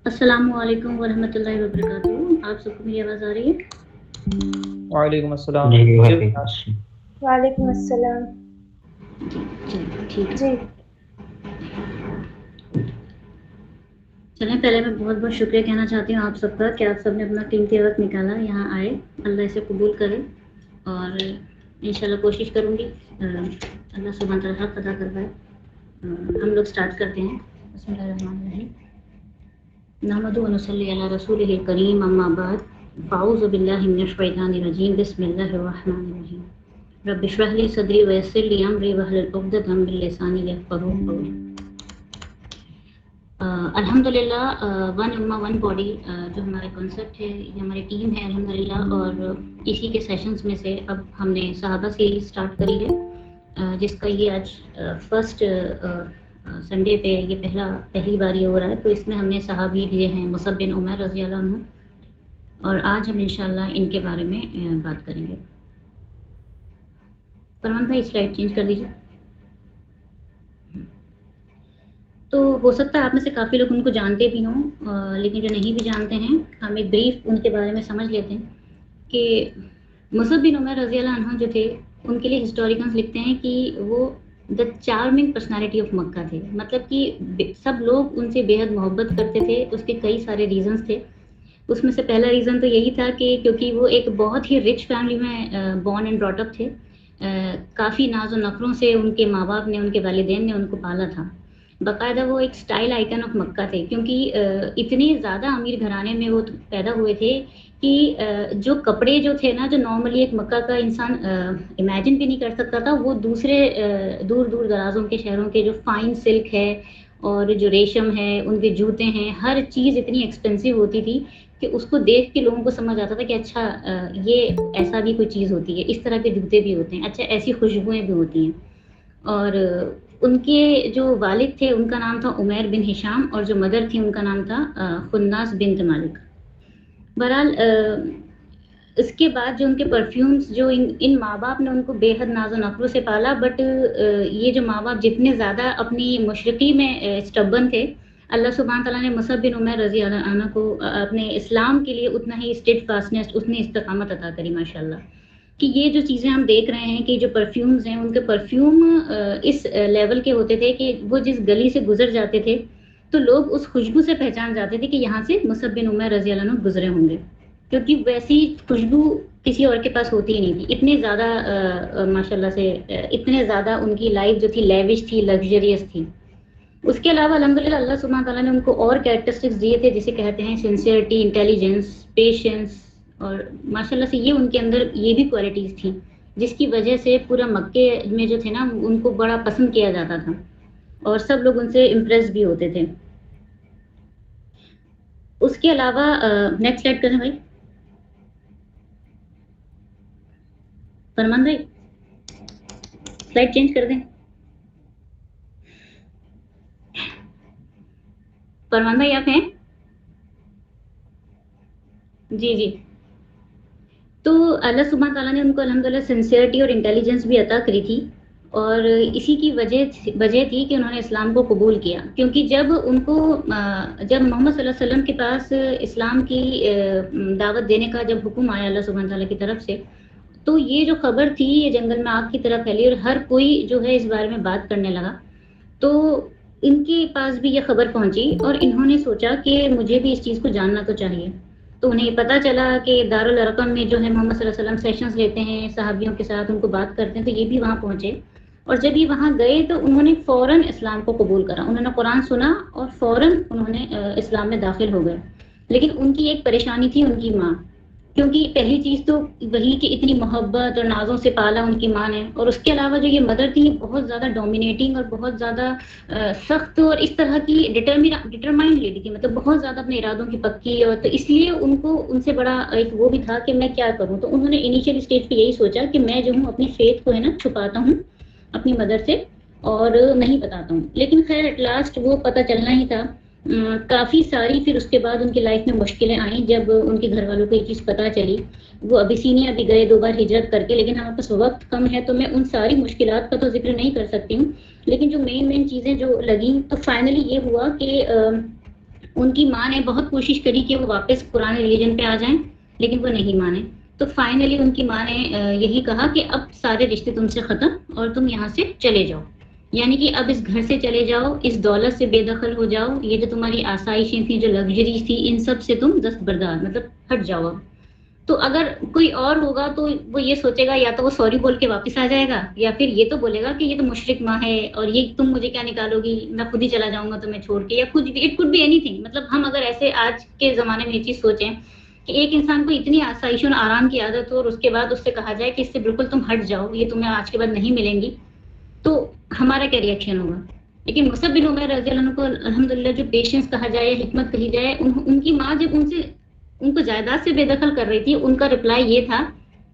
السلام علیکم ورحمۃ اللہ وبرکاتہ. آپ سب کو میری آواز آ رہی ہے؟ وعلیکم السلام. وعلیکم السلام. ٹھیک جی. ہے. چلیں پہلے میں بہت بہت شکریہ کہنا چاہتی ہوں آپ سب کا کہ آپ سب نے اپنا قیمتی وقت نکالا یہاں آئے. اللہ اسے قبول کرے اور انشاءاللہ کوشش کروں گی اللہ سبحانہ تعالیٰ حق ادا کروائے. ہم لوگ سٹارٹ کرتے ہیں. بسم اللہ الرحمن الرحیم. نحمدہ و نصلی علی رسولہ الکریم اما بعد فاعوذ باللہ من الشیطان الرجیم بسم اللہ الرحمن الرحیم. رب اشرح لی صدری ویسر لی امری واحلل عقدۃ من لسانی یفقہوا قولی. الحمدللہ ون امہ ون باڈی جو ہمارا کنسیپٹ ہے یہ ہماری ٹیم ہے الحمدللہ. اور اسی کے سیشنز میں سے اب ہم نے صحابہ سیریز اسٹارٹ کری ہے جس کا یہ آج فرسٹ سنڈے پہ یہ پہلی بار یہ ہو رہا ہے. تو اس میں ہم نے صحابی لیے ہیں مصعب بن عمیر رضی اللہ عنہ اور آج ہم انشاءاللہ ان کے بارے میں بات کریں گے. فرمان بھائی سلائڈ چینج کر دیجیے. تو ہو سکتا ہے آپ میں سے کافی لوگ ان کو جانتے بھی ہوں لیکن جو نہیں بھی جانتے ہیں ہم ایک بریف ان کے بارے میں سمجھ لیتے ہیں کہ مصعب بن عمیر رضی اللہ عنہ جو تھے ان کے لیے ہسٹوریکنز لکھتے ہیں کہ وہ دا چارمنگ پرسنالٹی آف مکہ تھے. مطلب کہ سب لوگ ان سے بے حد محبت کرتے تھے. اس کے کئی سارے ریزنز تھے. اس میں سے پہلا ریزن تو یہی تھا کہ کیونکہ وہ ایک بہت ہی رچ فیملی میں بورن اینڈ براٹ اپ تھے. کافی ناز و نخروں سے ان کے ماں باپ نے ان کے والدین نے ان کو پالا تھا. باقاعدہ وہ ایک سٹائل آئیکن آف مکہ تھے کیونکہ اتنے زیادہ امیر گھرانے میں وہ پیدا ہوئے تھے کہ جو کپڑے جو تھے نا جو نارملی ایک مکہ کا انسان امیجن بھی نہیں کر سکتا تھا وہ دوسرے دور دور درازوں کے شہروں کے جو فائن سلک ہے اور جو ریشم ہے ان کے جوتے ہیں ہر چیز اتنی ایکسپینسو ہوتی تھی کہ اس کو دیکھ کے لوگوں کو سمجھ آتا تھا کہ اچھا یہ ایسا بھی کوئی چیز ہوتی ہے. اس طرح کے جوتے بھی ہوتے ہیں. اچھا ایسی خوشبوئیں بھی ہوتی ہیں. اور ان کے جو والد تھے ان کا نام تھا عمیر بن ہشام اور جو مدر تھی ان کا نام تھا خناس بنت مالک. بہرحال اس کے بعد جو ان کے پرفیومز جو ان ماں باپ نے ان کو بے حد ناز و نخروں سے پالا. بٹ یہ جو ماں باپ جتنے زیادہ اپنی مشرقی میں اسٹبن تھے اللہ سبحانہ تعالیٰ نے مصعب بن عمیر رضی اللہ عنہ کو اپنے اسلام کے لیے اتنا ہی اسٹیڈ فاسٹنس اتنی استقامت عطا کری ماشاء اللہ. کہ یہ جو چیزیں ہم دیکھ رہے ہیں کہ جو پرفیومز ہیں ان کے پرفیوم اس لیول کے ہوتے تھے کہ وہ جس گلی سے گزر جاتے تھے تو لوگ اس خوشبو سے پہچان جاتے تھے کہ یہاں سے مصعب بن عمیر رضی اللہ عنہ گزرے ہوں گے. کیونکہ ویسی خوشبو کسی اور کے پاس ہوتی ہی نہیں تھی. اتنے زیادہ ماشاء اللہ سے اتنے زیادہ ان کی لائف جو تھی لیوش تھی لگژریس تھی. اس کے علاوہ الحمدللہ اللہ سبحانہ تعالیٰ نے ان کو اور کیریکٹرسٹکس دیے تھے جسے کہتے ہیں سنسیئرٹی انٹیلیجنس پیشنس. اور ماشاء اللہ سے یہ ان کے اندر یہ بھی کوالٹیز تھیں جس کی وجہ سے پورا مکے میں جو تھے نا ان کو بڑا پسند کیا جاتا تھا اور سب لوگ ان سے امپریس بھی ہوتے تھے. اس کے علاوہ نیکسٹ سلائڈ کریں بھائی. فرمان بھائی سلائڈ چینج کر دیں. فرمان بھائی آپ ہیں؟ جی. تو اللہ سبحانہ تعالیٰ نے ان کو الحمدللہ سنسیئرٹی اور انٹیلیجنس بھی عطا کری تھی اور اسی کی وجہ تھی کہ انہوں نے اسلام کو قبول کیا. کیونکہ جب محمد صلی اللہ علیہ وسلم کے پاس اسلام کی دعوت دینے کا جب حکم آیا اللہ سبحانہ تعالیٰ کی طرف سے تو یہ جو خبر تھی یہ جنگل میں آگ کی طرح پھیلی اور ہر کوئی جو ہے اس بارے میں بات کرنے لگا. تو ان کے پاس بھی یہ خبر پہنچی اور انہوں نے سوچا کہ مجھے بھی اس چیز کو جاننا تو چاہیے. تو انہیں یہ پتہ چلا کہ دارالارقم میں جو ہے محمد صلی اللہ علیہ وسلم سیشنز لیتے ہیں صحابیوں کے ساتھ ان کو بات کرتے ہیں. تو یہ بھی وہاں پہنچے اور جب یہ وہاں گئے تو انہوں نے فوراً اسلام کو قبول کرا. انہوں نے قرآن سنا اور فوراً انہوں نے اسلام میں داخل ہو گئے. لیکن ان کی ایک پریشانی تھی ان کی ماں. کیونکہ پہلی چیز تو وہی کہ اتنی محبت اور نازوں سے پالا ان کی ماں نے اور اس کے علاوہ جو یہ مدر تھی بہت زیادہ ڈومینیٹنگ اور بہت زیادہ سخت اور اس طرح کی ڈٹرمائنڈ لیڈی تھی. مطلب بہت زیادہ اپنے ارادوں کی پکی اور تو اس لیے ان کو ان سے بڑا ایک وہ بھی تھا کہ میں کیا کروں. تو انہوں نے انیشیل اسٹیج پہ یہی سوچا کہ میں جو ہوں اپنی فیتھ کو ہے نا چھپاتا ہوں اپنی مدر سے اور نہیں بتاتا ہوں. لیکن خیر ایٹ لاسٹ وہ پتہ چلنا ہی تھا. کافی ساری پھر اس کے بعد ان کی لائف میں مشکلیں آئیں جب ان کے گھر والوں کو یہ چیز پتہ چلی. وہ ابیسینیا بھی گئے 2 بار ہجرت کر کے. لیکن ہمارے پاس وقت کم ہے تو میں ان ساری مشکلات کا تو ذکر نہیں کر سکتی ہوں. لیکن جو مین چیزیں جو لگیں تو فائنلی یہ ہوا کہ ان کی ماں نے بہت کوشش کری کہ وہ واپس پرانے ریلیجن پہ آ جائیں، لیکن وہ نہیں مانے. تو فائنلی ان کی ماں نے یہی کہا کہ اب سارے رشتے تم سے ختم اور تم یہاں سے چلے جاؤ، یعنی کہ اب اس گھر سے چلے جاؤ، اس دولت سے بے دخل ہو جاؤ، یہ جو تمہاری آسائشیں تھیں، جو لگژریز تھی، ان سب سے تم دستبردار، مطلب ہٹ جاؤ اب. تو اگر کوئی اور ہوگا تو وہ یہ سوچے گا یا تو وہ سوری بول کے واپس آ جائے گا، یا پھر یہ تو بولے گا کہ یہ تو مشرک ماں ہے اور یہ تم مجھے کیا نکالو گی، میں خود ہی چلا جاؤں گا تمہیں چھوڑ کے، یا کچھ بھی، اٹ کوڈ بی اینی تھنگ. مطلب ہم اگر ایسے آج کے زمانے میں یہ چیز سوچیں کہ ایک انسان کو اتنی آسائش اور آرام کی عادت ہو اور اس کے بعد اس سے کہا جائے کہ اس سے بالکل تم ہٹ جاؤ، یہ تمہیں آج کے بعد نہیں ملیں گی، تو ہمارا کیا ری ایکشن ہوگا. لیکن مصعب بن عمیر رضی اللہ عنہ کو الحمدللہ جو پیشنس کہا جائے یا حکمت کہی جائے، ان کی ماں جب ان کو جائیداد سے بے دخل کر رہی تھی، ان کا رپلائی یہ تھا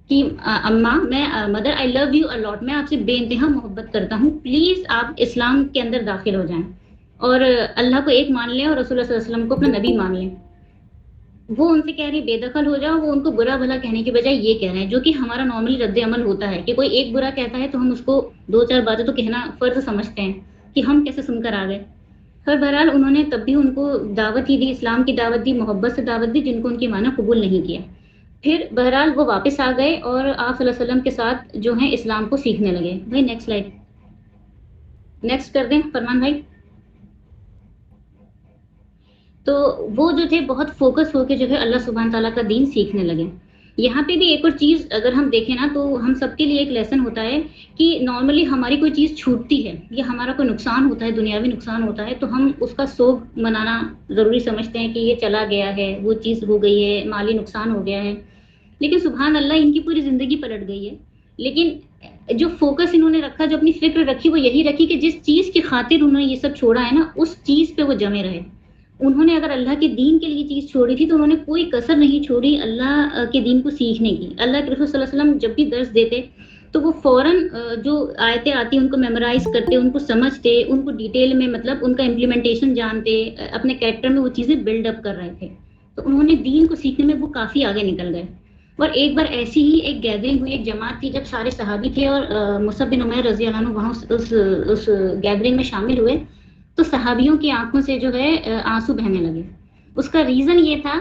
کہ اماں، میں mother I love you a lot, میں آپ سے بے انتہا محبت کرتا ہوں، پلیز آپ اسلام کے اندر داخل ہو جائیں اور اللہ کو ایک مان لیں اور رسول اللہ صلی اللہ علیہ وسلم کو اپنا نبی مان لیں. وہ ان سے کہہ رہی بے دخل ہو جاؤ، وہ ان کو برا بھلا کہنے کی بجائے یہ کہہ رہے ہیں، جو کہ ہمارا نارملی رد عمل ہوتا ہے کہ کوئی ایک برا کہتا ہے تو ہم اس کو دو چار باتیں تو کہنا فرض سمجھتے ہیں کہ ہم کیسے سن کر آ گئے. پر بہرحال انہوں نے تب بھی ان کو دعوت ہی دی، اسلام کی دعوت دی، محبت سے دعوت دی، جن کو ان کی ماں نے قبول نہیں کیا. پھر بہرحال وہ واپس آ گئے اور آپ صلی اللہ علیہ وسلم کے ساتھ جو ہیں اسلام کو سیکھنے لگے. بھائی نیکسٹ سلائڈ، نیکسٹ کر دیں فرمان بھائی. تو وہ جو تھے بہت فوکس ہو کے جو ہے اللہ سبحانہ تعالیٰ کا دین سیکھنے لگے. یہاں پہ بھی ایک اور چیز اگر ہم دیکھیں نا تو ہم سب کے لیے ایک لیسن ہوتا ہے کہ نارملی ہماری کوئی چیز چھوٹتی ہے یا ہمارا کوئی نقصان ہوتا ہے، دنیاوی نقصان ہوتا ہے، تو ہم اس کا سوگ منانا ضروری سمجھتے ہیں کہ یہ چلا گیا ہے، وہ چیز ہو گئی ہے، مالی نقصان ہو گیا ہے. لیکن سبحان اللہ ان کی پوری زندگی پلٹ گئی ہے. لیکن جو فوکس انہوں نے رکھا، جو اپنی فکر رکھی، وہ یہی رکھی کہ جس چیز کی خاطر انہوں نے یہ سب چھوڑا ہے نا، اس چیز پہ وہ جمے رہے. انہوں نے اگر اللہ کے دین کے لیے چیز چھوڑی تھی تو انہوں نے کوئی کسر نہیں چھوڑی اللہ کے دین کو سیکھنے کی. اللہ کے رسول صلی اللہ علیہ وسلم جب بھی درس دیتے تو وہ فوراً جو آیتیں آتی ان کو میمورائز کرتے، ان کو سمجھتے، ان کو ڈیٹیل میں مطلب ان کا امپلیمنٹیشن جانتے، اپنے کریکٹر میں وہ چیزیں بلڈ اپ کر رہے تھے. تو انہوں نے دین کو سیکھنے میں وہ کافی آگے نکل گئے. اور ایک بار ایسی ہی ایک گیدرنگ ہوئی، ایک جماعت تھی جب سارے صحابی تھے اور مصعب بن عمیر رضی اللہ عنہ وہاں اس گیدرنگ میں شامل ہوئے، تو صحابیوں کی آنکھوں سے جو ہے آنسو بہنے لگے. اس کا ریزن یہ تھا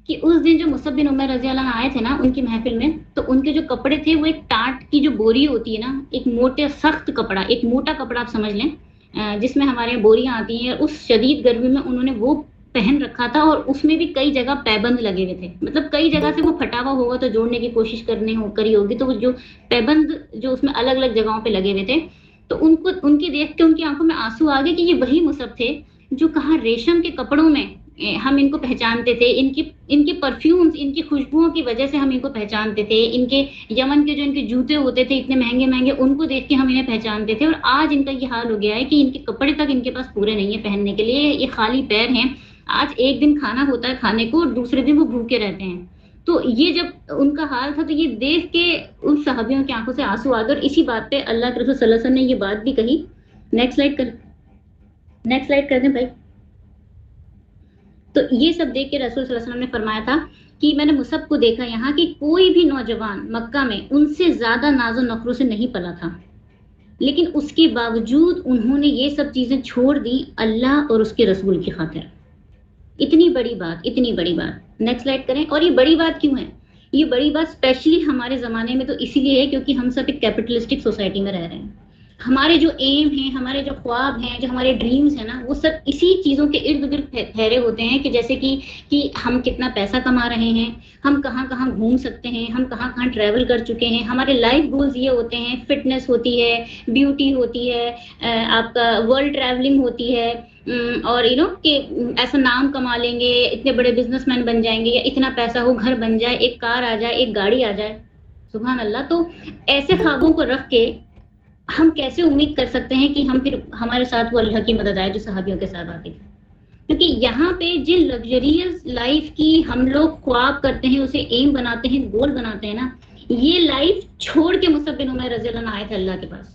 کہ اس دن جو مصعب بن عمیر رضی اللہ عنہ آئے تھے نا ان کی محفل میں، تو ان کے جو کپڑے تھے وہ ایک ٹاٹ کی جو بوری ہوتی ہے نا، ایک موٹے سخت کپڑا، ایک موٹا کپڑا آپ سمجھ لیں جس میں ہمارے بوریاں آتی ہیں، اس شدید گرمی میں انہوں نے وہ پہن رکھا تھا اور اس میں بھی کئی جگہ پیبند لگے ہوئے تھے. مطلب کئی جگہ سے وہ پھٹا ہوا ہوگا تو جوڑنے کی کوشش کری ہوگی، تو وہ جو پیبند جو اس میں الگ الگ جگہوں پہ لگے ہوئے تھے، تو ان کی دیکھ کے ان کی آنکھوں میں آنسو آ گئے کہ یہ وہی مصعب تھے جو کہاں ریشم کے کپڑوں میں ہم ان کو پہچانتے تھے، ان کے پرفیومز، ان کی خوشبوؤں کی وجہ سے ہم ان کو پہچانتے تھے، ان کے یمن کے جو ان کے جوتے ہوتے تھے اتنے مہنگے مہنگے، ان کو دیکھ کے ہم انہیں پہچانتے تھے. اور آج ان کا یہ حال ہو گیا ہے کہ ان کے کپڑے تک ان کے پاس پورے نہیں ہیں پہننے کے لیے، یہ خالی پیر ہیں. آج ایک دن کھانا ہوتا ہے کھانے کو اور دوسرے دن وہ بھوکے رہتے ہیں. تو یہ جب ان کا حال تھا تو یہ دیکھ کے ان صحابیوں کی آنکھوں سے آنسو آ گئے. اور اسی بات پہ اللہ کے رسول صلی اللہ علیہ وسلم نے یہ بات بھی کہی. نیکسٹ سلائڈ کر دیں بھائی. تو یہ سب دیکھ کے رسول صلی اللہ علیہ وسلم نے فرمایا تھا کہ میں نے مصعب کو دیکھا یہاں کہ کوئی بھی نوجوان مکہ میں ان سے زیادہ ناز و نخروں سے نہیں پلا تھا، لیکن اس کے باوجود انہوں نے یہ سب چیزیں چھوڑ دی اللہ اور اس کے رسول کی خاطر. اتنی بڑی بات، اتنی بڑی بات. نیکسٹ سلائڈ کریں. اور یہ بڑی بات کیوں ہے؟ یہ بڑی بات اسپیشلی ہمارے زمانے میں تو اسی لیے ہے کیونکہ ہم سب ایک کیپٹلسٹک سوسائٹی میں رہ رہے ہیں. ہمارے جو ایم ہیں، ہمارے جو خواب ہیں، جو ہمارے ڈریمز ہیں نا، وہ سب اسی چیزوں کے ارد گرد ٹھہرے ہوتے ہیں کہ جیسے کہ ہم کتنا پیسہ کما رہے ہیں، ہم کہاں کہاں گھوم سکتے ہیں، ہم کہاں کہاں ٹریول کر چکے ہیں. ہمارے لائف گولز یہ ہوتے ہیں، فٹنس ہوتی ہے، بیوٹی ہوتی ہے، آپ کا ورلڈ ٹریولنگ ہوتی ہے، اور کہ ایسا نام کما لیں گے، اتنے بڑے بزنس مین بن جائیں گے، یا اتنا پیسہ ہو، گھر بن جائے، ایک کار آ جائے، ایک گاڑی آ جائے. سبحان اللہ. تو ایسے خوابوں کو رکھ کے ہم کیسے امید کر سکتے ہیں کہ ہم پھر ہمارے ساتھ وہ اللہ کی مدد آئے جو صحابیوں کے ساتھ آتی تھی؟ کیونکہ یہاں پہ جن لگژریز لائف کی ہم لوگ خواب کرتے ہیں، اسے ایم بناتے ہیں، گول بناتے ہیں نا، یہ لائف چھوڑ کے مصعب بن عمیر رضی اللہ عنہ آئے تھے اللہ کے پاس.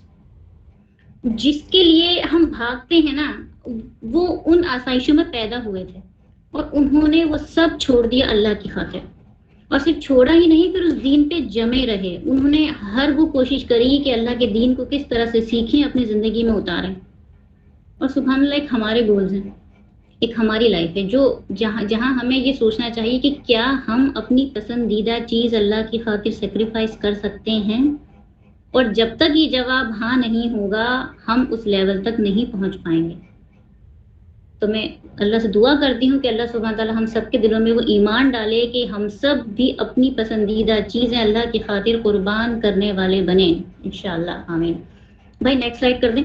جس کے لیے ہم بھاگتے ہیں نا، وہ ان آسائشوں میں پیدا ہوئے تھے اور انہوں نے وہ سب چھوڑ دیا اللہ کی خاطر. اور صرف چھوڑا ہی نہیں، پھر اس دین پہ جمے رہے. انہوں نے ہر وہ کوشش کری کہ اللہ کے دین کو کس طرح سے سیکھیں، اپنی زندگی میں اتاریں. اور سبحان اللہ ایک ہمارے گولز ہیں ایک ہماری لائف ہے جو جہاں ہمیں یہ سوچنا چاہیے کہ کیا ہم اپنی پسندیدہ چیز اللہ کی خاطر سیکریفائس کر سکتے ہیں، اور جب تک یہ جواب ہاں نہیں ہوگا ہم اس لیول تک نہیں پہنچ پائیں گے۔ تو میں اللہ سے دعا کرتی ہوں کہ اللہ سبحانہ تعالیٰ ہم سب کے دلوں میں وہ ایمان ڈالے کہ ہم سب بھی اپنی پسندیدہ چیزیں اللہ کی خاطر قربان کرنے والے بنیں انشاءاللہ، آمین۔ بھائی نیکسٹ سلائڈ کر دیں۔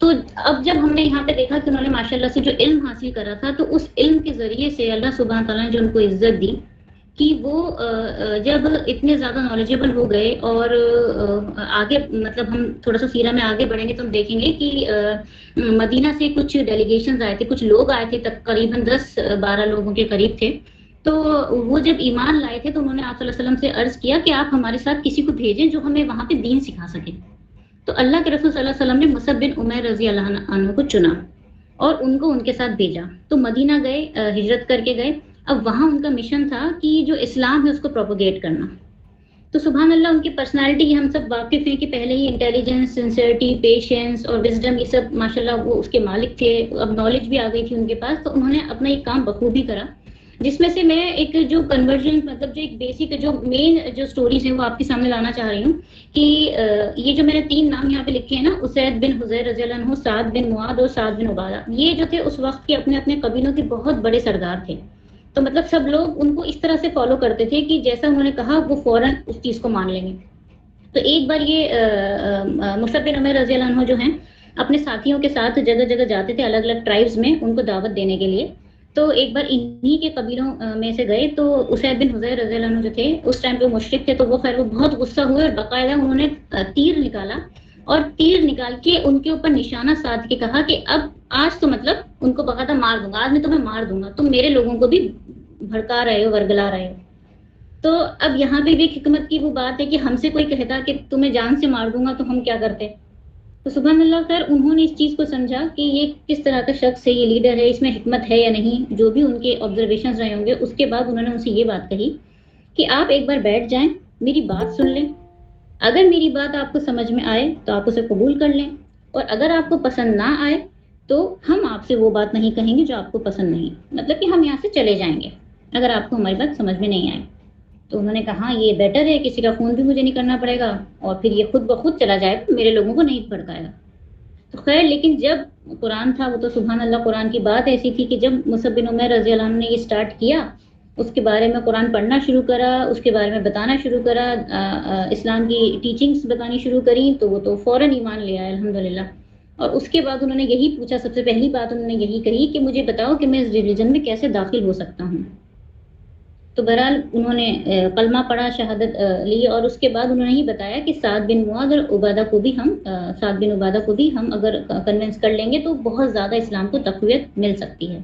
تو اب جب ہم نے یہاں پہ دیکھا کہ انہوں نے ماشاءاللہ سے جو علم حاصل کرا تھا، تو اس علم کے ذریعے سے اللہ سبحانہ تعالیٰ نے جو ان کو عزت دی کہ وہ جب اتنے زیادہ نالجیبل ہو گئے، اور آگے مطلب ہم تھوڑا سا سیرہ میں آگے بڑھیں گے تو ہم دیکھیں گے کہ مدینہ سے کچھ ڈیلیگیشنز آئے تھے، کچھ لوگ آئے تھے، تقریباً 10-12 لوگوں کے قریب تھے۔ تو وہ جب ایمان لائے تھے تو انہوں نے آپ صلی اللہ علیہ وسلم سے عرض کیا کہ آپ ہمارے ساتھ کسی کو بھیجیں جو ہمیں وہاں پہ دین سکھا سکے۔ تو اللہ کے رسول صلی اللہ علیہ وسلم نے مصعب بن عمیر رضی اللہ عنہ کو چنا اور ان کو ان کے ساتھ بھیجا۔ تو مدینہ گئے، ہجرت کر کے گئے۔ اب وہاں ان کا مشن تھا کہ جو اسلام ہے اس کو پروپوگیٹ کرنا۔ تو سبحان اللہ ان کی پرسنالٹی کی ہم سب واقف ہیں کہ پہلے ہی انٹیلیجنس، سنسیئرٹی، پیشنس اور وزڈم، یہ سب ماشاءاللہ وہ اس کے مالک تھے، اب نالج بھی آ گئی تھی ان کے پاس، تو انہوں نے اپنا یہ کام بخوبی کرا۔ جس میں سے میں ایک جو کنورژن مطلب جو ایک بیسک جو مین جو سٹوریز ہیں وہ آپ کے سامنے لانا چاہ رہی ہوں کہ یہ جو میں نے 3 نام یہاں پہ لکھے ہیں نا، اسید بن حذیر رضی اللہ عنہ، سعد بن معاذ اور سعد بن عبادہ، یہ جو تھے اس وقت کے اپنے اپنے قبیلوں کے بہت بڑے سردار تھے۔ تو مطلب سب لوگ ان کو اس طرح سے فالو کرتے تھے کہ جیسا انہوں نے کہا وہ فوراً اس چیز کو مان لیں گے۔ تو ایک بار یہ مصعب بن عمیر رضی اللہ عنہ جو ہیں اپنے ساتھیوں کے ساتھ جگہ جگہ جاتے تھے، الگ الگ ٹرائبز میں ان کو دعوت دینے کے لیے۔ تو ایک بار انہی کے قبیلوں میں سے گئے، تو اسید بن حذیر رضی اللہ عنہ جو تھے اس ٹائم پہ وہ مشرک تھے، تو وہ خیر وہ بہت غصہ ہوئے اور باقاعدہ انہوں نے تیر نکالا، اور تیر نکال کے ان کے اوپر نشانہ سادھ کے کہا کہ اب آج تو مطلب ان کو باقاعدہ مار دوں گا، آج میں تمہیں مار دوں گا، تم میرے لوگوں کو بھی بھڑکا رہے ہو، ورگلا رہے ہو۔ تو اب یہاں پہ بھی حکمت کی وہ بات ہے کہ ہم سے کوئی کہتا کہ تمہیں جان سے مار دوں گا تو ہم کیا کرتے؟ تو سبحان اللہ، خیر انہوں نے اس چیز کو سمجھا کہ یہ کس طرح کا شخص ہے، یہ لیڈر ہے، اس میں حکمت ہے یا نہیں، جو بھی ان کے آبزرویشنز رہے ہوں گے۔ اس کے بعد انہوں نے ان سے یہ بات کہی کہ آپ ایک بار بیٹھ جائیں، میری بات سن لیں، اگر میری بات آپ کو سمجھ میں آئے تو آپ اسے قبول کر لیں، اور اگر آپ کو پسند نہ آئے تو ہم آپ سے وہ بات نہیں کہیں گے جو آپ کو پسند نہیں، مطلب کہ ہم یہاں سے چلے جائیں گے اگر آپ کو ہماری بات سمجھ میں نہیں آئے۔ تو انہوں نے کہا یہ بیٹر ہے، کسی کا خون بھی مجھے نہیں کرنا پڑے گا، اور پھر یہ خود بخود چلا جائے گا، میرے لوگوں کو نہیں بھڑکائے گا۔ تو خیر لیکن جب قرآن تھا وہ تو سبحان اللہ، قرآن کی بات ایسی تھی کہ جب مصعب بن عمیر رضی اللہ عنہ نے یہ سٹارٹ کیا، اس کے بارے میں قرآن پڑھنا شروع کرا، اس کے بارے میں بتانا شروع کرا، اسلام کی ٹیچنگز بتانی شروع کری، تو وہ تو فوراً ایمان لے آئے الحمدللہ۔ اور اس کے بعد انہوں نے یہی پوچھا، سب سے پہلی بات انہوں نے یہی کہی کہ مجھے بتاؤ کہ میں اس ریلیجن میں کیسے داخل ہو سکتا ہوں۔ تو بہرحال انہوں نے کلمہ پڑھا، شہادت لی، اور اس کے بعد انہوں نے یہ بتایا کہ سعد بن معاذ اور عبادہ کو بھی ہم اگر کنونس کر لیں گے تو بہت زیادہ اسلام کو تقویت مل سکتی ہے۔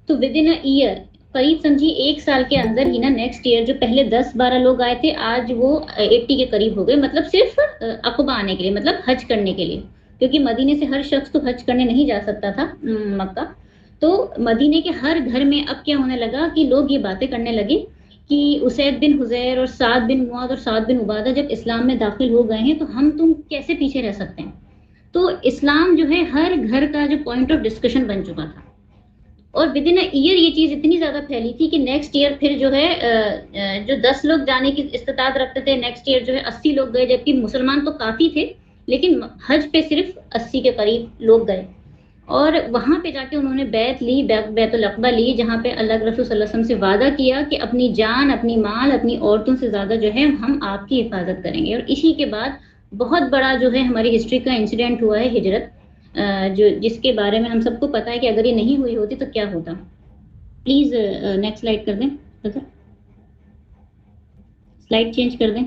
تو ود ان ایئر، قریب سمجھی 1 سال کے اندر ہی نا، نیکسٹ ایئر جو پہلے 10-12 لوگ آئے تھے آج وہ 80 کے قریب ہو گئے، مطلب صرف عقبہ آنے کے لیے، مطلب حج کرنے کے لیے، کیونکہ مدینے سے ہر شخص تو حج کرنے نہیں جا سکتا تھا مکہ۔ تو مدینے کے ہر گھر میں اب کیا ہونے لگا کہ لوگ یہ باتیں کرنے لگے کہ اسید بن حذیر اور سعد بن معاذ اور سعد بن عبادہ جب اسلام میں داخل ہو گئے ہیں تو ہم تم کیسے پیچھے رہ سکتے ہیں۔ تو اسلام جو ہے ہر گھر کا جو پوائنٹ آف ڈسکشن بن چکا تھا، اور ود ان ایئر یہ چیز اتنی زیادہ پھیلی تھی کہ نیکسٹ ایئر پھر جو ہے جو 10 لوگ جانے کی استطاعت رکھتے تھے، نیکسٹ ایئر جو ہے 80 لوگ گئے، جبکہ مسلمان تو کافی تھے لیکن حج پہ صرف 80 کے قریب لوگ گئے۔ اور وہاں پہ جا کے انہوں نے بیعت لی، بیت العقبہ لی، جہاں پہ اللہ کے رسول صلی اللہ علیہ وسلم سے وعدہ کیا کہ اپنی جان، اپنی مال، اپنی عورتوں سے زیادہ جو ہے ہم آپ کی حفاظت کریں گے۔ اور اسی کے بعد بہت بڑا جو ہے ہماری ہسٹری کا انسیڈنٹ ہوا ہے ہجرت، جس کے بارے میں ہم سب کو پتہ ہے کہ اگر یہ نہیں ہوئی ہوتی تو کیا ہوتا۔ پلیز نیکسٹ سلائڈ کر دیں، سلائڈ چینج کر دیں۔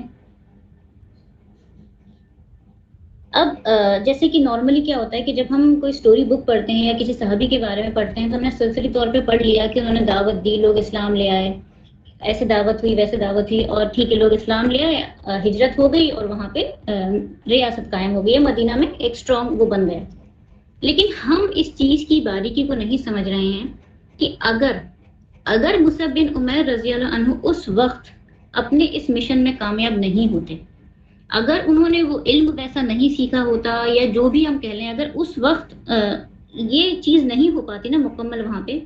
اب جیسے کہ نارملی کیا ہوتا ہے کہ جب ہم کوئی سٹوری بک پڑھتے ہیں یا کسی صحابی کے بارے میں پڑھتے ہیں تو ہم نے سلسلی طور پہ پڑھ لیا کہ انہوں نے دعوت دی، لوگ اسلام لے آئے، ایسے دعوت ہوئی ویسے دعوت ہوئی، اور ٹھیک ہے لوگ اسلام لے آئے، ہجرت ہو گئی اور وہاں پہ ریاست قائم ہو گئی ہے، مدینہ میں ایک اسٹرانگ وہ بن گیا۔ لیکن ہم اس چیز کی باریکی کو نہیں سمجھ رہے ہیں کہ اگر مصعب بن عمیر رضی اللہ عنہ اس وقت اپنے اس مشن میں کامیاب نہیں ہوتے، اگر انہوں نے وہ علم ویسا نہیں سیکھا ہوتا، یا جو بھی ہم کہہ لیں، اگر اس وقت یہ چیز نہیں ہو پاتی نا مکمل وہاں پہ،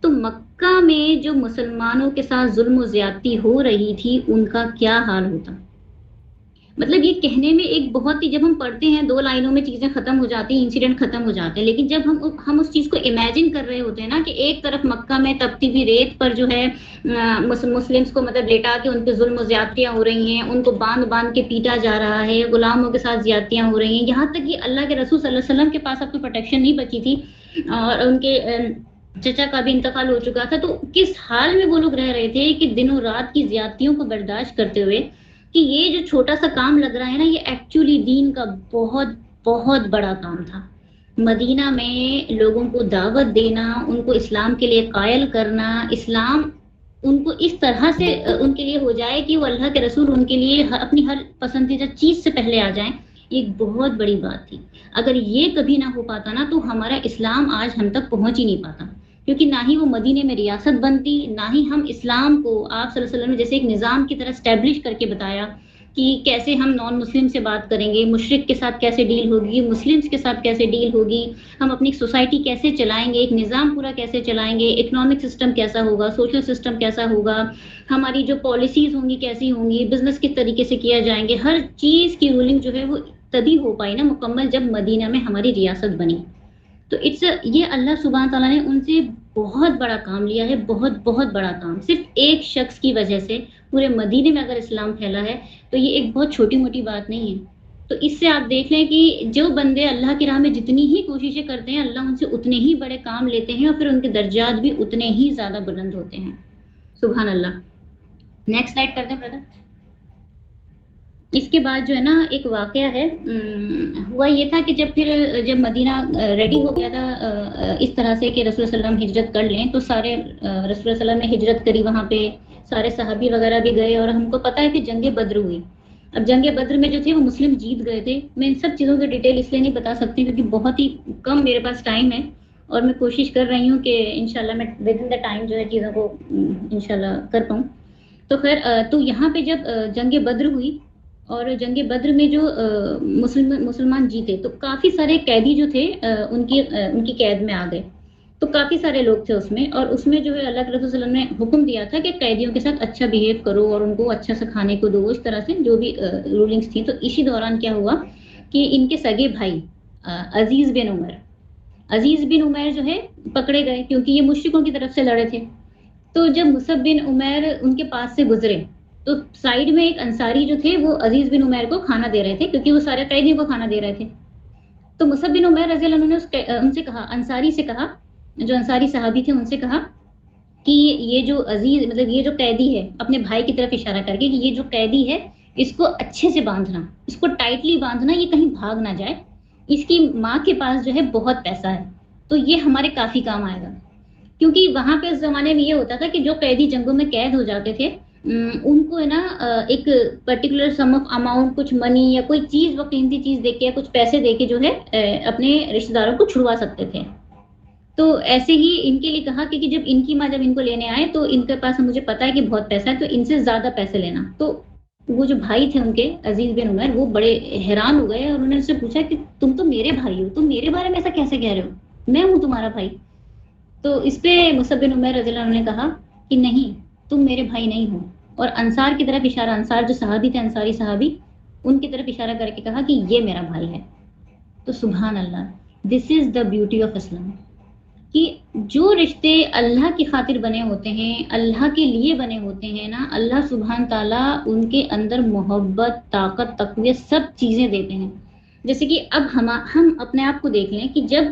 تو مکہ میں جو مسلمانوں کے ساتھ ظلم و زیادتی ہو رہی تھی ان کا کیا حال ہوتا. مطلب یہ کہنے میں ایک بہت ہی، جب ہم پڑھتے ہیں 2 لائنوں میں چیزیں ختم ہو جاتی ہیں، انسیڈنٹ ختم ہو جاتے ہیں، لیکن جب ہم اس چیز کو امیجن کر رہے ہوتے ہیں نا کہ ایک طرف مکہ میں تپتی ہوئی ریت پر جو ہے مسلمس کو مطلب لیٹا کے ان پہ ظلم و زیادتیاں ہو رہی ہیں، ان کو باندھ باندھ کے پیٹا جا رہا ہے، غلاموں کے ساتھ زیادتیاں ہو رہی ہیں، یہاں تک کہ اللہ کے رسول صلی اللہ علیہ وسلم کے پاس اب تو پروٹیکشن نہیں بچی تھی اور ان کے چچا کا بھی انتقال ہو چکا تھا. تو کس حال میں وہ لوگ رہ رہے تھے کہ دن و رات کی زیادتیوں کو برداشت کرتے ہوئے، کہ یہ جو چھوٹا سا کام لگ رہا ہے نا، یہ ایکچولی دین کا بہت بہت بڑا کام تھا. مدینہ میں لوگوں کو دعوت دینا، ان کو اسلام کے لیے قائل کرنا، اسلام ان کو اس طرح سے ان کے لیے ہو جائے کہ وہ اللہ کے رسول ان کے لیے اپنی ہر پسندیدہ چیز سے پہلے آ جائیں، ایک بہت بڑی بات تھی. اگر یہ کبھی نہ ہو پاتا نا تو ہمارا اسلام آج ہم تک پہنچ ہی نہیں پاتا، کیونکہ نہ ہی وہ مدینے میں ریاست بنتی، نہ ہی ہم اسلام کو آپ صلی اللہ علیہ وسلم نے جیسے ایک نظام کی طرح اسٹیبلش کر کے بتایا کہ کیسے ہم نان مسلم سے بات کریں گے، مشرک کے ساتھ کیسے ڈیل ہوگی، مسلمس کے ساتھ کیسے ڈیل ہوگی، ہم اپنی سوسائٹی کیسے چلائیں گے، ایک نظام پورا کیسے چلائیں گے، اکنامک سسٹم کیسا ہوگا، سوشل سسٹم کیسا ہوگا، ہماری جو پالیسیز ہوں گی کیسی ہوں گی، بزنس کس طریقے سے کیا جائیں گے، ہر چیز کی رولنگ جو ہے وہ تبھی ہو پائی نا مکمل جب مدینہ میں ہماری ریاست بنی. تو یہ اللہ سبحانہ تعالیٰ نے ان سے بہت بڑا کام لیا ہے، بہت بہت بڑا کام. صرف ایک شخص کی وجہ سے پورے مدینے میں اگر اسلام پھیلا ہے تو یہ ایک بہت چھوٹی موٹی بات نہیں ہے. تو اس سے آپ دیکھ لیں کہ جو بندے اللہ کی راہ میں جتنی ہی کوششیں کرتے ہیں، اللہ ان سے اتنے ہی بڑے کام لیتے ہیں اور پھر ان کے درجات بھی اتنے ہی زیادہ بلند ہوتے ہیں. سبحان اللہ. نیکسٹ سلائڈ کرتے ہیں برادر. اس کے بعد جو ہے نا ایک واقعہ ہے، ہوا یہ تھا کہ جب مدینہ ریڈی ہو گیا تھا اس طرح سے کہ رسول صلی اللہ علیہ وسلم ہجرت کر لیں، تو سارے رسول اللہ صلی اللہ علیہ وسلم نے ہجرت کری، وہاں پہ سارے صحابی وغیرہ بھی گئے، اور ہم کو پتہ ہے کہ جنگ بدر ہوئی. اب جنگ بدر میں جو تھے وہ مسلم جیت گئے تھے. میں ان سب چیزوں کی ڈیٹیل اس لیے نہیں بتا سکتی کیونکہ بہت ہی کم میرے پاس ٹائم ہے، اور میں کوشش کر رہی ہوں کہ انشاءاللہ میں ود ان دا ٹائم جو ہے چیزوں کو انشاءاللہ کر پاؤں. تو خیر تو یہاں پہ جب جنگ بدر ہوئی اور جنگ بدر میں جو مسلمان جیتے تو کافی سارے قیدی جو تھے ان کی قید میں آ گئے. تو کافی سارے لوگ تھے اس میں، اور اس میں جو ہے اللہ کے رسول صلی اللہ علیہ وسلم نے حکم دیا تھا کہ قیدیوں کے ساتھ اچھا بہیو کرو اور ان کو اچھا سا کھانے کو دو، اس طرح سے جو بھی رولنگس تھیں. تو اسی دوران کیا ہوا کہ ان کے سگے بھائی عزیز بن عمیر جو ہے پکڑے گئے، کیونکہ یہ مشرکوں کی طرف سے لڑے تھے. تو جب مصعب بن عمیر ان کے پاس سے گزرے تو سائیڈ میں ایک انصاری جو تھے وہ عزیز بن عمیر کو کھانا دے رہے تھے، کیونکہ وہ سارے قیدیوں کو کھانا دے رہے تھے. تو مصعب بن عمیر رضی اللہ عنہ نے ان سے کہا، انصاری سے کہا، جو انصاری صحابی تھے ان سے کہا کہ یہ جو عزیز مطلب یہ جو قیدی ہے، اپنے بھائی کی طرف اشارہ کر کے کہ یہ جو قیدی ہے اس کو اچھے سے باندھنا، اس کو ٹائٹلی باندھنا، یہ کہیں بھاگ نہ جائے، اس کی ماں کے پاس جو ہے بہت پیسہ ہے تو یہ ہمارے کافی کام آئے گا. کیونکہ وہاں پہ اس زمانے میں یہ ہوتا تھا کہ جو قیدی جنگوں میں قید ہو جاتے تھے ان کو ہے نا ایک پرٹیکولر سم آف اماؤنٹ، کچھ منی یا کوئی چیز، وہ قیمتی چیز دے کے، کچھ پیسے دے کے جو ہے اپنے رشتہ داروں کو چھڑوا سکتے تھے. تو ایسے ہی ان کے لیے کہا کہ جب ان کی ماں جب ان کو لینے آئے تو ان کے پاس مجھے پتا ہے کہ بہت پیسہ ہے تو ان سے زیادہ پیسے لینا. تو وہ جو بھائی تھے ان کے عزیز بن عمیر وہ بڑے حیران ہو گئے اور انہوں نے ان سے پوچھا کہ تم تو میرے بھائی ہو، تم میرے بارے میں ایسا کیسے کہہ رہے ہو، میں ہوں تمہارا بھائی. تو اس پہ مصعب بن عمیر رضی اللہ عنہ نے کہا کہ نہیں، تم میرے بھائی نہیں ہو. اور انصار کی طرف اشارہ، انصار جو صحابی تھے، انصاری صحابی، ان کی طرف اشارہ کر کے کہا کہ یہ میرا بھائی ہے. تو سبحان اللہ، دس از دا بیوٹی آف اسلام، کہ جو رشتے اللہ کی خاطر بنے ہوتے ہیں، اللہ کے لیے بنے ہوتے ہیں نا، اللہ سبحان تعالیٰ ان کے اندر محبت، طاقت، تقویت سب چیزیں دیتے ہیں. جیسے کہ اب ہم اپنے آپ کو دیکھ لیں کہ جب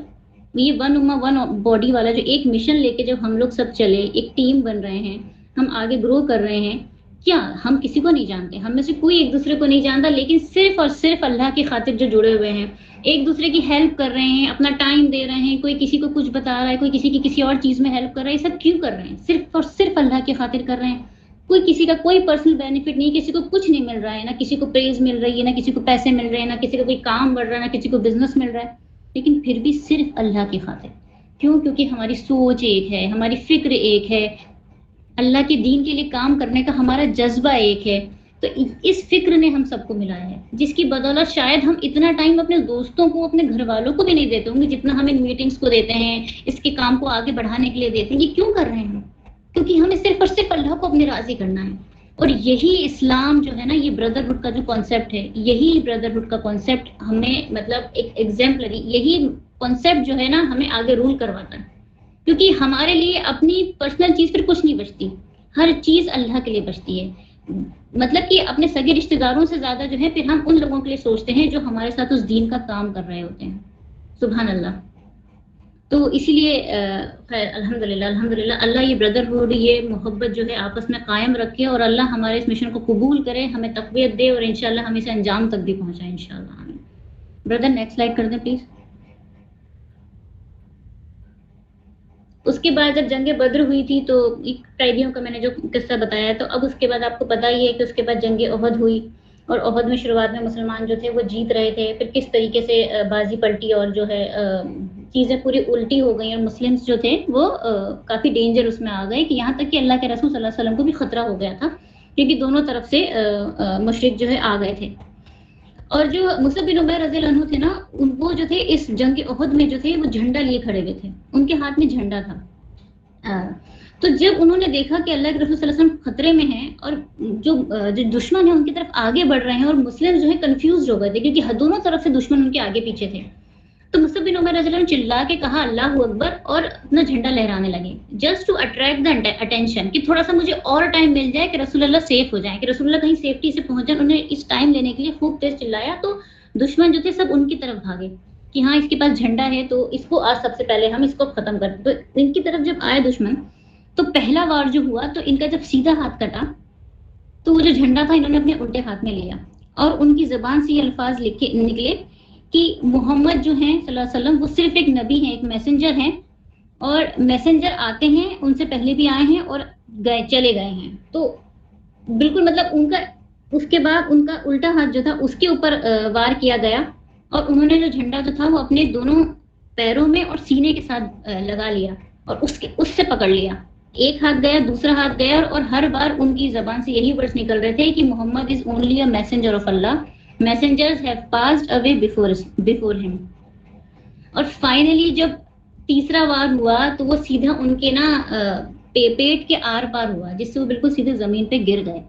یہ ون اما ون باڈی والا جو ایک مشن لے کے جب ہم لوگ سب چلے، ایک ٹیم بن رہے ہیں، ہم آگے گرو کر رہے ہیں، کیا ہم کسی کو نہیں جانتے، ہم میں سے کوئی ایک دوسرے کو نہیں جانتا، لیکن صرف اور صرف اللہ کی خاطر جو جڑے ہوئے ہیں، ایک دوسرے کی ہیلپ کر رہے ہیں، اپنا ٹائم دے رہے ہیں، کوئی کسی کو کچھ بتا رہا ہے، کوئی کسی کی کسی اور چیز میں ہیلپ کر رہا ہے، یہ سب کیوں کر رہے ہیں؟ صرف اور صرف اللہ کی خاطر کر رہے ہیں. کوئی کسی کا کوئی پرسنل بینیفٹ نہیں، کسی کو کچھ نہیں مل رہا ہے، نہ کسی کو پریز مل رہی ہے، نہ کسی کو پیسے مل رہے ہیں، نہ کسی کو کوئی کام بڑھ رہا ہے، نہ کسی کو بزنس مل رہا ہے، لیکن پھر بھی صرف اللہ کی خاطر. کیوں؟ کیونکہ ہماری سوچ ایک ہے، ہماری فکر ایک ہے، اللہ کے دین کے لیے کام کرنے کا ہمارا جذبہ ایک ہے. تو اس فکر نے ہم سب کو ملایا ہے، جس کی بدولت شاید ہم اتنا ٹائم اپنے دوستوں کو، اپنے گھر والوں کو بھی نہیں دیتے ہوں گے جتنا ہم ان میٹنگز کو دیتے ہیں، اس کے کام کو آگے بڑھانے کے لیے دیتے ہیں. یہ کیوں کر رہے ہیں؟ کیونکہ ہمیں صرف اور صرف اللہ کو اپنے راضی کرنا ہے. اور یہی اسلام جو ہے نا، یہ بردرہڈ کا جو کانسیپٹ ہے، یہی بردرہڈ کا کانسیپٹ ہمیں مطلب ایک ایگزامپلری، یہی کانسیپٹ جو ہے نا ہمیں آگے رول کرواتا ہے. کیونکہ ہمارے لیے اپنی پرسنل چیز پھر کچھ نہیں بچتی، ہر چیز اللہ کے لیے بچتی ہے. مطلب کہ اپنے سگے رشتہ داروں سے زیادہ جو ہے پھر ہم ان لوگوں کے لیے سوچتے ہیں جو ہمارے ساتھ اس دین کا کام کر رہے ہوتے ہیں. سبحان اللہ. تو اسی لیے خیر الحمدللہ اللہ یہ بردرہڈ، یہ محبت جو ہے آپس میں قائم رکھے، اور اللہ ہمارے اس مشن کو قبول کرے، ہمیں تقویت دے، اور انشاءاللہ ہم اسے انجام تک بھی پہنچائیں انشاءاللہ. آمین. بردر نیکسٹ سلائڈ کر دیں پلیز. اس کے بعد جب جنگ بدر ہوئی تھی تو ایک قیدیوں کا میں نے جو قصہ بتایا، تو اب اس کے بعد آپ کو پتہ ہی ہے کہ اس کے بعد جنگ احد ہوئی، اور احد میں شروعات میں مسلمان جو تھے وہ جیت رہے تھے، پھر کس طریقے سے بازی پلٹی اور جو ہے چیزیں پوری الٹی ہو گئیں، اور مسلمس جو تھے وہ کافی ڈینجر اس میں آ گئے، کہ یہاں تک کہ اللہ کے رسول صلی اللہ علیہ وسلم کو بھی خطرہ ہو گیا تھا، کیونکہ دونوں طرف سے مشرک جو ہے آ گئے تھے. اور جو مصعب بن عمیر رضی اللہ عنہ تھے نا، وہ جو تھے اس جنگ احد میں جو تھے وہ جھنڈا لیے کھڑے ہوئے تھے، ان کے ہاتھ میں جھنڈا تھا. تو جب انہوں نے دیکھا کہ اللہ کے رسول صلی اللہ علیہ وسلم خطرے میں ہیں، اور جو دشمن ہیں ان کی طرف آگے بڑھ رہے ہیں، اور مسلم جو ہے کنفیوزڈ ہو گئے تھے کیونکہ دونوں طرف سے دشمن ان کے آگے پیچھے تھے. تو مصعب بن عمیر رضی اللہ عنہ چلا کے کہا اللہ اکبر، اور اپنا جھنڈا لہرانے لگے، just to attract the attention, کہ تھوڑا سا مجھے اور ٹائم مل جائے کہ رسول اللہ سیف ہو جائیں، کہ رسول اللہ کہیں سیفٹی سے پہنچ جائیں. انہوں نے اس ٹائم لینے کے لیے خوب تیز چلایا، تو دشمن جو تھے سب ان کی طرف بھاگے کہ ہاں اس کے پاس جھنڈا ہے تو اس کو آج سب سے پہلے ہم اس کو ختم کرتے. تو ان کی طرف جب آئے دشمن، تو پہلا وار جو ہوا تو ان کا جب سیدھا ہاتھ کٹا، تو وہ جو جھنڈا تھا انہوں نے اپنے الٹے ہاتھ میں لیا، اور ان کی زبان سے یہ الفاظ نکلے کہ محمد جو ہیں صلی اللہ علیہ وسلم وہ صرف ایک نبی ہیں، ایک میسنجر ہیں، اور میسنجر آتے ہیں، ان سے پہلے بھی آئے ہیں اور چلے گئے ہیں. تو بالکل مطلب ان کا اس کے بعد ان کا الٹا ہاتھ جو تھا اس کے اوپر وار کیا گیا، اور انہوں نے جو جھنڈا جو تھا وہ اپنے دونوں پیروں میں اور سینے کے ساتھ لگا لیا، اور اس سے پکڑ لیا. ایک ہاتھ گیا، دوسرا ہاتھ گیا، اور ہر بار ان کی زبان سے یہی ورڈز نکل رہے تھے کہ Muhammad is only a messenger of Allah, messengers have passed away before him. اور فائنلی جب تیسرا وار ہوا تو وہ سیدھا ان کے نا پیٹ کے آر پار ہوا، جس سے وہ بالکل سیدھے زمین پہ گر گئے.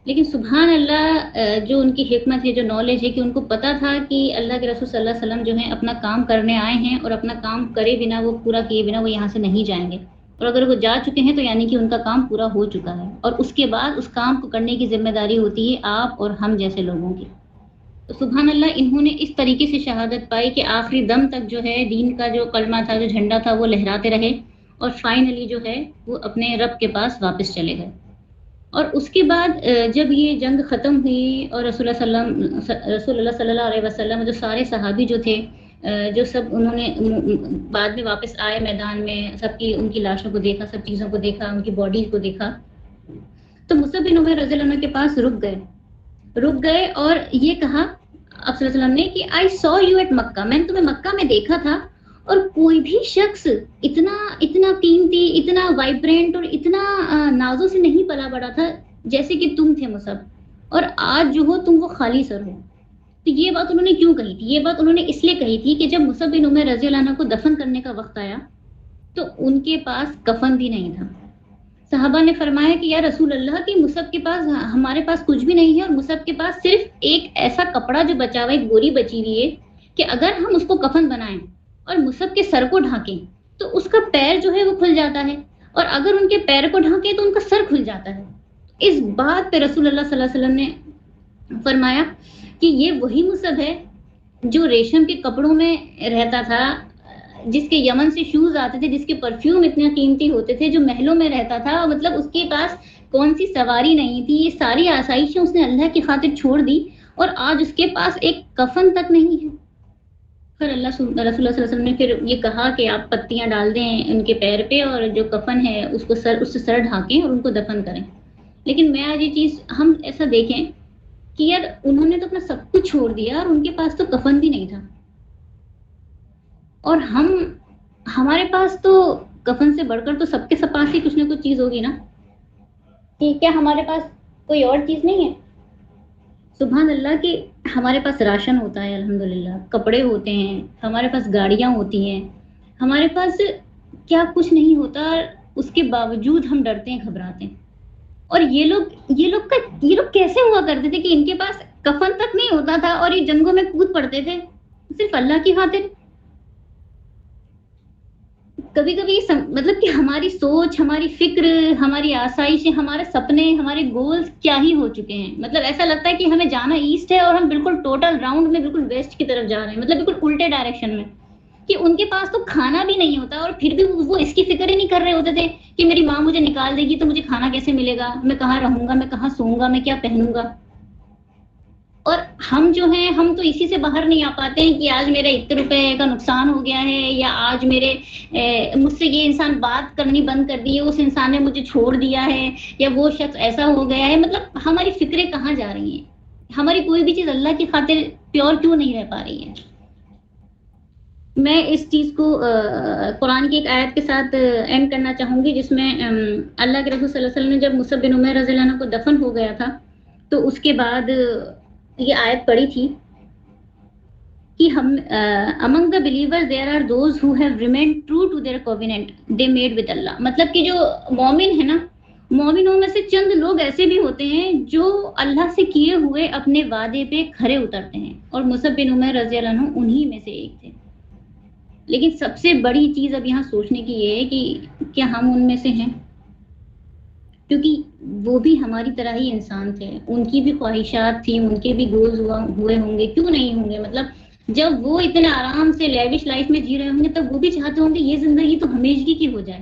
لیکن سبحان اللہ، جو ان کی حکمت ہے، جو نالج ہے، کہ ان کو پتا تھا کہ اللہ کے رسول صلی اللہ علیہ وسلم جو ہیں اپنا کام کرنے آئے ہیں، اور اپنا کام کرے بنا، وہ پورا کیے بنا وہ یہاں سے نہیں جائیں گے، اور اگر وہ جا چکے ہیں تو یعنی کہ ان کا کام پورا ہو چکا ہے، اور اس کے بعد اس کام کو کرنے کی ذمہ داری ہوتی ہے آپ اور ہم جیسے لوگوں کی. تو سبحان اللہ، انہوں نے اس طریقے سے شہادت پائی کہ آخری دم تک جو ہے دین کا جو کلمہ تھا، جو جھنڈا تھا، وہ لہراتے رہے، اور فائنلی جو ہے وہ اپنے رب کے پاس واپس چلے گئے. اور اس کے بعد جب یہ جنگ ختم ہوئی، اور رسول اللہ صلی اللہ علیہ وسلم، جو سارے صحابی جو تھے، جو سب انہوں نے بعد میں واپس آئے میدان میں، سب کی ان کی لاشوں کو دیکھا، سب چیزوں کو دیکھا، ان کی باڈی کو دیکھا، تو مصعب بن عمیر رضی اللہ عنہ کے پاس رک گئے اور یہ کہا آپ صلی اللہ علیہ وسلم نے کہ آئی سو یو ایٹ مکہ، میں نے تمہیں مکہ میں دیکھا تھا، اور کوئی بھی شخص اتنا قیمتی، اتنا وائبرینٹ اور اتنا نازوں سے نہیں پلا بڑا تھا جیسے کہ تم تھے مصعب، اور آج جو ہو تم وہ خالی سر ہو. تو یہ بات انہوں نے کیوں کہی تھی؟ یہ بات انہوں نے اس لیے کہی تھی کہ جب مصعب بن عمیر رضی اللہ عنہ کو دفن کرنے کا وقت آیا تو ان کے پاس کفن بھی نہیں تھا. صحابہ نے فرمایا کہ یا رسول اللہ کی مصعب کے پاس، ہمارے پاس کچھ بھی نہیں ہے، اور مصعب کے پاس صرف ایک ایسا کپڑا جو بچا ہوا، ایک بوری بچی ہوئی ہے، کہ اگر ہم اس کو کفن بنائیں اور مصعب کے سر کو ڈھانکیں تو اس کا پیر جو ہے وہ کھل جاتا ہے، اور اگر ان کے پیر کو ڈھانکیں تو ان کا سر کھل جاتا ہے. اس بات پہ رسول اللہ صلی اللہ علیہ وسلم نے فرمایا کہ یہ وہی مصعب ہے جو ریشم کے کپڑوں میں رہتا تھا، جس کے یمن سے شوز آتے تھے، جس کے پرفیوم اتنے قیمتی ہوتے تھے، جو محلوں میں رہتا تھا، مطلب اس کے پاس کون سی سواری نہیں تھی، یہ ساری آسائشیں اس نے اللہ کی خاطر چھوڑ دی، اور آج اس کے پاس ایک کفن تک نہیں ہے. پھر رسول اللہ صلی اللہ علیہ وسلم نے پھر یہ کہا کہ آپ پتیاں ڈال دیں ان کے پیر پہ، اور جو کفن ہے اس سے سر ڈھانکیں اور ان کو دفن کریں. لیکن میں آج یہ چیز ہم ایسا دیکھیں کہ یار انہوں نے تو اپنا سب کچھ چھوڑ دیا، اور ان کے پاس تو کفن بھی نہیں تھا، اور ہمارے پاس تو کفن سے بڑھ کر تو سب پاس ہی کچھ نہ کچھ چیز ہوگی نا، کہ کیا ہمارے پاس کوئی اور چیز نہیں ہے؟ سبحان اللہ کہ ہمارے پاس راشن ہوتا ہے الحمدللہ، کپڑے ہوتے ہیں، ہمارے پاس گاڑیاں ہوتی ہیں، ہمارے پاس کیا کچھ نہیں ہوتا، اس کے باوجود ہم ڈرتے ہیں، گھبراتے ہیں. اور یہ لوگ کیسے ہوا کرتے تھے کہ ان کے پاس کفن تک نہیں ہوتا تھا اور یہ جنگوں میں کود پڑتے تھے صرف اللہ کی خاطر. کبھی کبھی مطلب کہ ہماری سوچ، ہماری فکر، ہماری آسائشیں، ہمارے سپنے، ہمارے گولز کیا ہی ہو چکے ہیں. مطلب ایسا لگتا ہے کہ ہمیں جانا ایسٹ ہے اور ہم بالکل ٹوٹل راؤنڈ میں بالکل ویسٹ کی طرف جا رہے ہیں، مطلب بالکل الٹے ڈائریکشن میں. کہ ان کے پاس تو کھانا بھی نہیں ہوتا اور پھر بھی وہ اس کی فکر ہی نہیں کر رہے ہوتے تھے کہ میری ماں مجھے نکال دے گی تو مجھے کھانا کیسے ملے گا، میں کہاں رہوں گا، میں کہاں سوؤں گا، میں کیا پہنوں گا. اور ہم جو ہیں ہم تو اسی سے باہر نہیں آ پاتے ہیں کہ آج میرے اتنے روپے کا نقصان ہو گیا ہے، یا آج مجھ سے یہ انسان بات کرنی بند کر دی ہے، اس انسان نے مجھے چھوڑ دیا ہے، یا وہ شخص ایسا ہو گیا ہے. مطلب ہماری فکریں کہاں جا رہی ہیں، ہماری کوئی بھی چیز اللہ کی خاطر پیور کیوں نہیں رہ پا رہی ہے. میں اس چیز کو قرآن کی ایک آیت کے ساتھ اینڈ کرنا چاہوں گی، جس میں اللہ کے رسول صلی اللہ علیہ وسلم نے جب مصعب بن عمیر رضی اللہ عنہ کو دفن ہو گیا تھا تو اس کے بعد یہ آیت پڑھی تھی کہ ہم among the believers there are those who have remained true to their covenant they made with Allah. مطلب کہ جو مومن ہے نا، مومنوں میں سے چند لوگ ایسے بھی ہوتے ہیں جو اللہ سے کیے ہوئے اپنے وعدے پہ کھرے اترتے ہیں، اور مصعب بن عمیر رضی اللہ عنہ انہی میں سے ایک تھے. لیکن سب سے بڑی چیز اب یہاں سوچنے کی یہ ہے کہ کیا ہم ان میں سے ہیں، کیونکہ وہ بھی ہماری طرح ہی انسان تھے، ان کی بھی خواہشات تھیں، ان کے بھی گولز ہوئے ہوں گے، کیوں نہیں ہوں گے. مطلب جب وہ اتنے آرام سے لیوش لائف میں جی رہے ہوں گے تب وہ بھی چاہتے ہوں گے یہ زندگی تو ہمیشگی کی ہو جائے.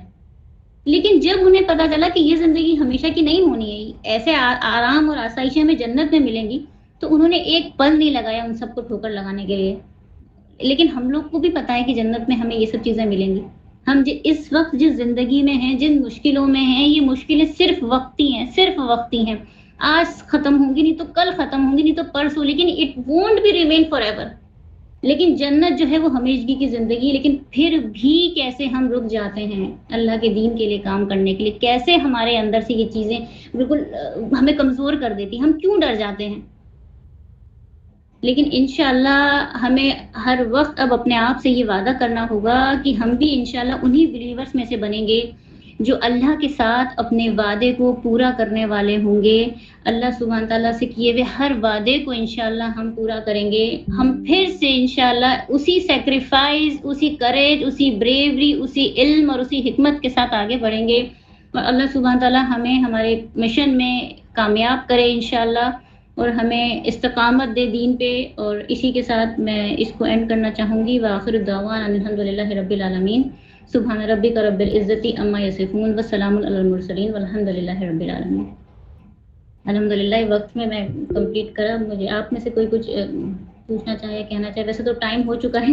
لیکن جب انہیں پتا چلا کہ یہ زندگی ہمیشہ کی نہیں ہونی ہے، ایسے آرام اور آسائشیں ہمیں جنت میں ملیں گی، تو انہوں نے ایک پل نہیں لگایا ان سب کو ٹھوکر لگانے کے لیے. لیکن ہم لوگ کو بھی پتا ہے کہ جنت میں ہمیں یہ سب چیزیں ملیں گی. ہم اس وقت جس زندگی میں ہیں، جن مشکلوں میں ہیں، یہ مشکلیں صرف وقتی ہیں، صرف وقتی ہیں. آج ختم ہوں گی نہیں تو کل ختم ہوں گی نہیں تو پرسوں، لیکن it won't be remain forever. لیکن جنت جو ہے وہ ہمیشگی کی زندگی. لیکن پھر بھی کیسے ہم رک جاتے ہیں اللہ کے دین کے لیے کام کرنے کے لیے، کیسے ہمارے اندر سے یہ چیزیں بالکل ہمیں کمزور کر دیتی ہیں، ہم کیوں ڈر جاتے ہیں. لیکن انشاءاللہ ہمیں ہر وقت اب اپنے آپ سے یہ وعدہ کرنا ہوگا کہ ہم بھی انشاءاللہ انہی بلیورز میں سے بنیں گے جو اللہ کے ساتھ اپنے وعدے کو پورا کرنے والے ہوں گے. اللہ سبحانہ تعالیٰ سے کیے ہوئے ہر وعدے کو انشاءاللہ ہم پورا کریں گے. ہم پھر سے انشاءاللہ اسی سیکریفائز، اسی کریج، اسی بریوری، اسی علم اور اسی حکمت کے ساتھ آگے بڑھیں گے. اور اللہ سبحانہ تعالیٰ ہمیں ہمارے مشن میں کامیاب کرے انشاءاللہ، اور ہمیں استقامت دے دین پہ. اور اسی کے ساتھ میں اس کو اینڈ کرنا چاہوں گی. وآخر الدعوانا الحمدللہ رب العالمین. سبحان ربک رب العزت عما یصفون وسلام علی المرسلین والحمدللہ رب العالمین. الحمدللہ وقت میں کمپلیٹ کرا. مجھے آپ میں سے کوئی کچھ پوچھنا چاہے، کہنا چاہے، ویسے تو ٹائم ہو چکا ہے.